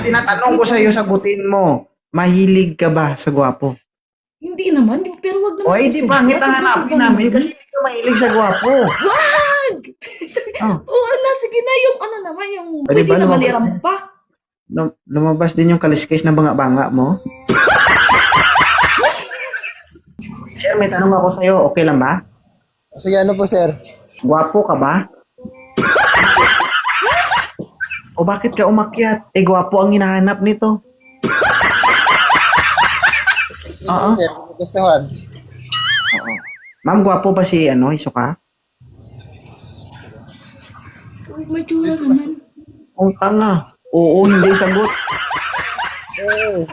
tinatanong ko sa'yo, sagutin mo. Mahilig ka ba sa gwapo? Hindi naman, pero wag naman. O, di pangit ang hanapin namin kasi hindi ka mahilig sa gwapo. Wag! Oh. Oo na, sige na yung ano naman, yung Pwede pwede ba naman lumabas irampa. Lumabas din yung kaliskis ng banga-banga mo? Sir, may tanong ako sa'yo. Okay lang ba? Sige, ano po, sir? Gwapo ka ba? O bakit ka umakyat? Eh, gwapo ang hinahanap nito. Oo. Sir, gustuhan. Oo. Ma'am, gwapo ba si Isuka? Uy, may tsura naman. Ang tanga. Oo, hindi sagot. Oo.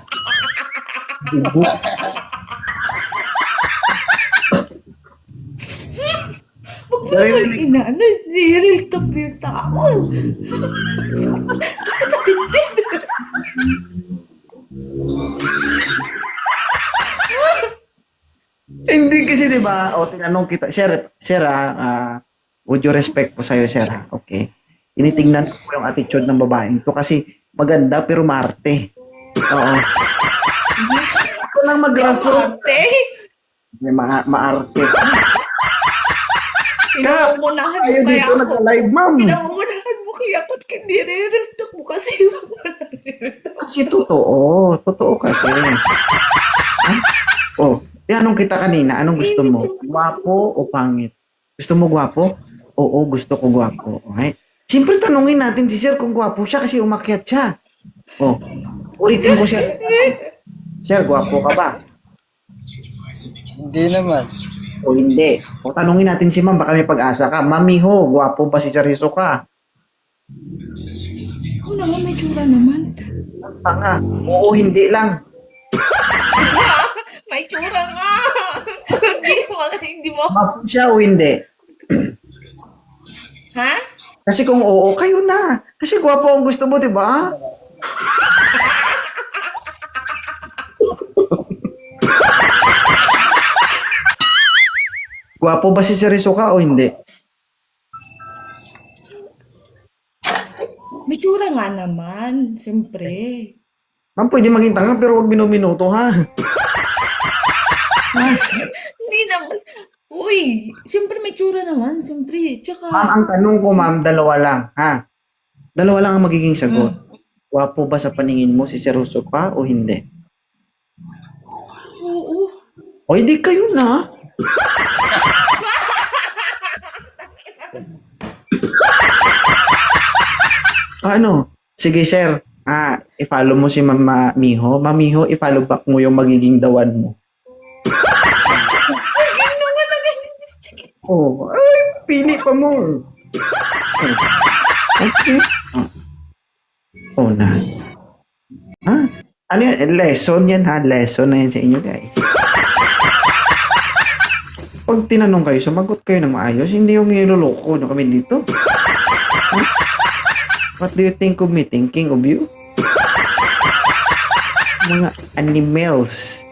Dugo. Wag mo naman inaano, real top yung tao. Sakit sa dibdib. Hindi kasi 'di ba? O tinanong kita, sir, would you respect po sa'yo, sir? Okay. Tinitingnan ko yung attitude ng babaeng to kasi maganda pero marte. Oo. Ito lang magrason. Ate, Maarte. pinauunahan mo Tayo kaya dito ako. nag-live, ma'am. Pinauunahan mo kaya ako. Hindi real top mo kasi. Wag mo na real top. Kasi totoo. Totoo kasi. Huh? Oh, tinanong kita kanina, anong gusto mo? Gwapo o pangit? Gusto mo gwapo? Oo, gusto ko gwapo. Okay? Siyempre tanungin natin si sir kung gwapo siya kasi umakyat siya. Oh, ulitin ko siya. Sir, gwapo ka ba? Hindi naman. O hindi? O tanungin natin si ma'am, baka may pag-asa ka. Mami ho, gwapo ba si Sir Hisoka? Oo naman, may tsura naman. Ang tanga. Oo, hindi lang. May tsura nga. Hindi mo. Gwapo siya o hindi? Ha? Kasi kung oo, kayo na. Kasi gwapo ang gusto mo, di ba? Gwapo ba si Sir Hisoka o hindi? May tsura nga naman. Siyempre. Ma'am, pwede maging tanga pero huwag minuminuto, ha? Hindi naman. Uy, siyempre may tsura naman. Siyempre. Tsaka. Ma'am, ang tanong ko, ma'am, dalawa lang, ha? Dalawa lang ang magiging sagot. Gwapo ba sa paningin mo si Sir Hisoka o hindi? Oo. O hindi kayo na. Ano? Sige, sir. I-follow mo si Mama Miho. Mamiho, i-follow back mo yung magiging dawan mo. Oh, ay, pili pa mo. Okay. Oh, na. Ha? Ano yan? Lesson yan, ha? Lesson na yan sa inyo, guys. Pag tinanong kayo, sumagot kayo ng maayos, hindi yung niloloko nyo kami dito. Huh? What do you think of me? Thinking of you? Mga animals.